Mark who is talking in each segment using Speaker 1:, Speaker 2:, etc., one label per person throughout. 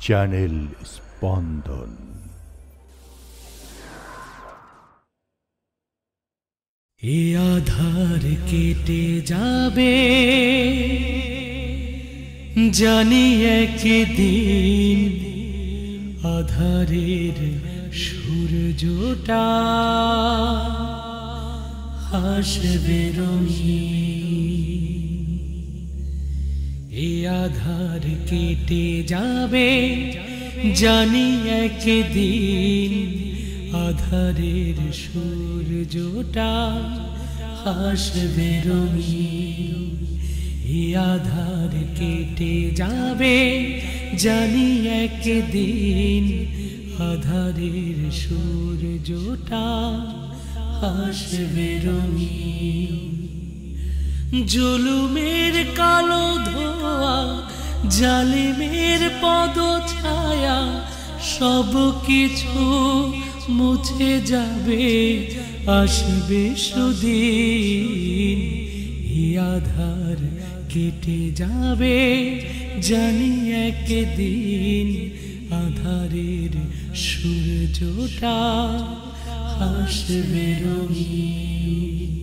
Speaker 1: Channel স্পন্দন।
Speaker 2: এ আধার কেটে যাবে, জানি একদিন আধারের সূর্যটা হাসবে রঙিন। এ আধার কেটে যাবে, জানি একদিন আধারের সূর্যটা হাসবে রঙিন। এ আধার কেটে যাবে, জানি একদিন আধারের সূর্যটা হাসবে রঙিন। জুলুমের কালো ধোয়া, জালিমের পদছায়া, সব কিছু মুছে যাবে, আসবে সুদিন। এই আধার কেটে যাবে, জানি একদিন আধারের সূর্যটা হাসবে রঙিন।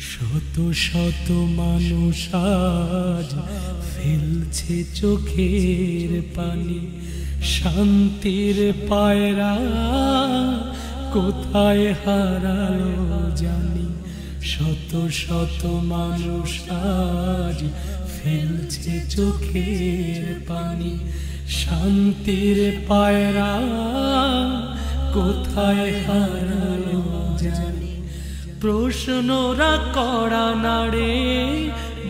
Speaker 2: শত শত মানুষ আজ ফেলছে চোখের পানি, শান্তির পায়রা কোথায় হারালো জানি। শত শত মানুষ আজ ফেলছে চোখের পানি, শান্তির পায়রা কোথায় হারালো জানি। প্রশ্নরা কড়া নাড়ে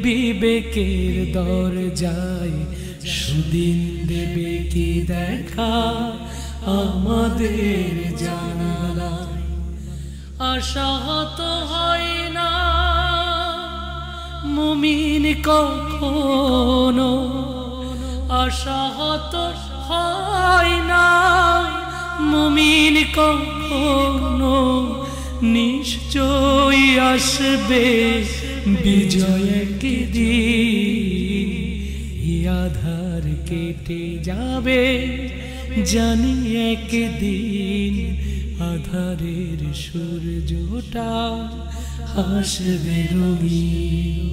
Speaker 2: বিবেকের দরজায়, সুদিন দেবে কি দেখা আমাদের জানালায়। আশাহত হয় না মুমিন কখনো, আশাহত হয় না মুমিন কখনো। নিশ্চয়ই আসবে বিজয় একদিন। এই আধার কেটে যাবে, জানি একদিন আধারের সূর্যটা হাসবে রঙিন।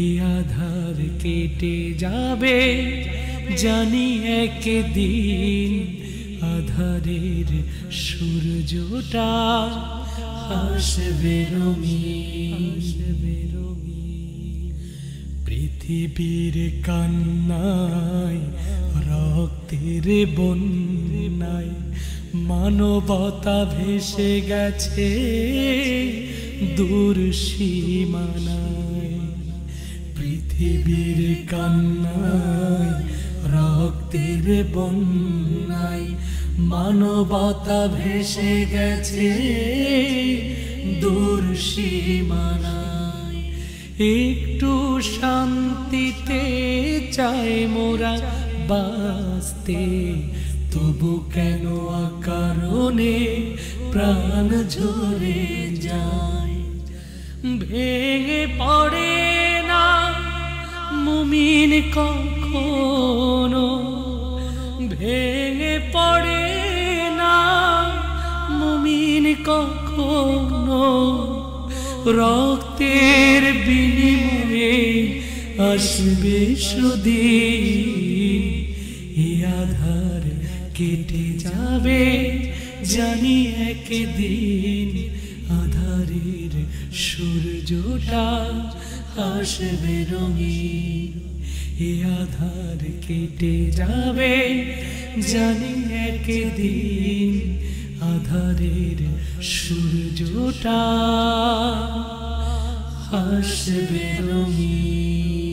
Speaker 2: এই আধার কেটে যাবে, জানি একদিন আধারের সূর্যটা হাসবে রঙিন। পৃথিবীর কান্নায়, রক্তের বন্যায় মানবতা ভেসে গেছে দূর সীমানায়। পৃথিবীর কান্নায়, রক্তের বন্যায় মানবতা ভেসে গেছে দূর সীমানায়। একটু শান্তিতে চাই মোরা বাঁচতে, তবু কেন কারণে প্রাণ ঝরে যায়। ভেঙে পড়ে না মুমিন কখনো, ভেঙে পড়ে না মুমিন কখনো। রক্তের বিনিময়ে আসবে সুদিন। এই আধার কেটে যাবে, জানি একদিন আধারের সূর্যটা হাসবে রঙিন। এই আধার কেটে যাবে, জানি একদিন আধারের সূর্যটা হাসবে রঙিন।